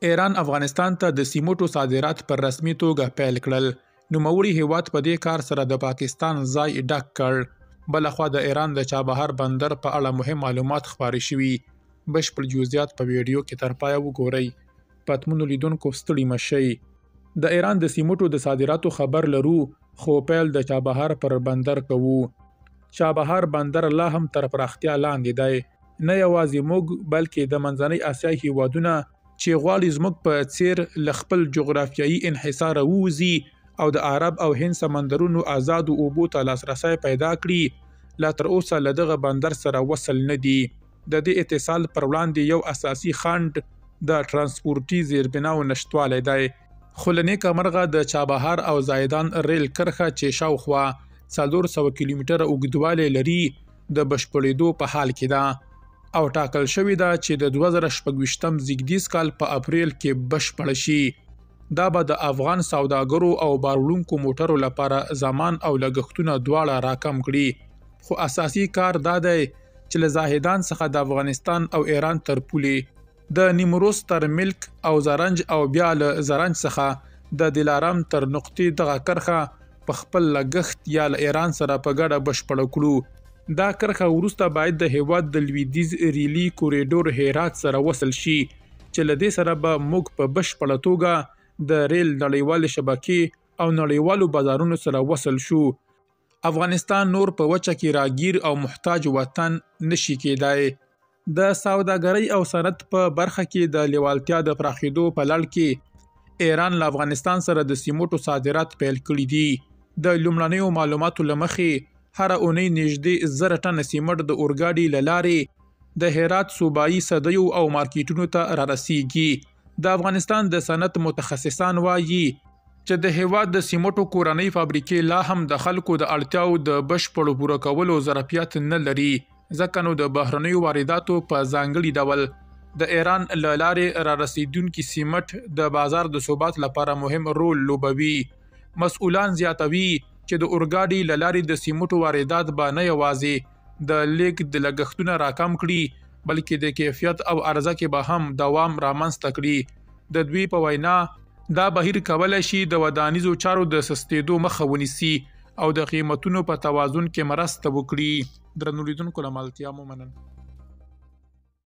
ایران افغانستان ته د سیمټو صادرات پر رسمي توګه پیل کړل. نوموړي هیواد په دې کار سره د پاکستان ځای ډک کړ. بلخوا د ایران د چابهار بندر په اړه مهم معلومات خپاره شوي. بشپړ جزئیات په ویډیو کې تر پایه وګورئ. پتمنو لیدونکو ستړي مه شئ. د ایران د سیمټو د صادراتو خبر لرو، خو پیل د چابهار پر بندر کوو. چابهار بندر لا هم تر پراختیا لاندې دی. نه یوازې موږ بلکې د منځنۍ اسیا هیوادونه چې غواړي زموږ په څیر له خپل جغرافیایي انحصاره ووځي او د عرب او هند سمندرونو آزادو اوبو ته لاسرسی پیدا کړي، لا تر اوسه له دغه بندر سره وصل نه دي. د دې اتصال پر وړاندې یو اساسي خنډ د ترانسپورتي زیربناو نشتوالی دی. خو له نیکه مرغه د چابهار او زایدان ریل کرښه چې شاوخوا 400 کیلومتره اوږدوالی لري د بشپړېدو په حال کې ده او ټاکل شوې ده چې د 2026 زیږدیز کال په اپریل کې بشپړه شي. دا به د افغان سوداګرو او باروړونکو موټرو لپاره زمان او لګښتونه دواړه راکم کړي. خو اساسي کار دا دی چې له زاهدان څخه د افغانستان او ایران تر پولې د نیمروز تر ملک او زرنج او بیا له زرنج څخه د دلارام تر نقطې دغه کرښه په خپل لګښت یا له ایران سره په ګډه بشپړه کړو. دا کرښه وروسته باید د هیواد د لویدیځ ریلي کوریډور هرات سره وصل شي چې له دې سره به موږ په بشپړه توګه د ریل نړیوالې شبکې او نړیوالو بازارونو سره وصل شو. افغانستان نور په وچه کې راګیر او محتاج وطن نشي کېدای. د سوداګرۍ او صنعت په برخه کې د لیوالتیا د پراخېدو په لړ کې ایران له افغانستان سره د سیمټو صادرات پیل کړي دي. د لومړنیو معلوماتو له مخې هر اونۍ نږدې 1000 ټنه سیمټ د اورګاډي له لارې د هرات صوبایي صدیو او مارکیټونو ته رارسیږي. د افغانستان د صنعت متخصصان وایي چې د هیواد د سیمټو کورنۍ فابریکې لا هم د خلکو د اړتیاو د بشپړو پوره کولو ظرفیت نه لري، ځکه نو د بهرنیو وارداتو په ځانګړي ډول د ایران له لارې رارسیدونکي سیمټ د بازار د ثبات لپاره مهم رول لوبوي. مسؤلان زیاتوي چې د اورګاډي له لارې د سیمټو واردات به نه یوازې د لیږد لګښتونه راکم کړي، بلکې د کیفیت او عرضه کې به هم دوام رامنځته کړي. د دوی په وینا دا بهیر کولی شي د ودانیزو چارو د سستېدو مخه ونیسي او د قیمتونو په توازن کې مرسته وکړي. درنو لیدونکو له ملتیا مو مننه.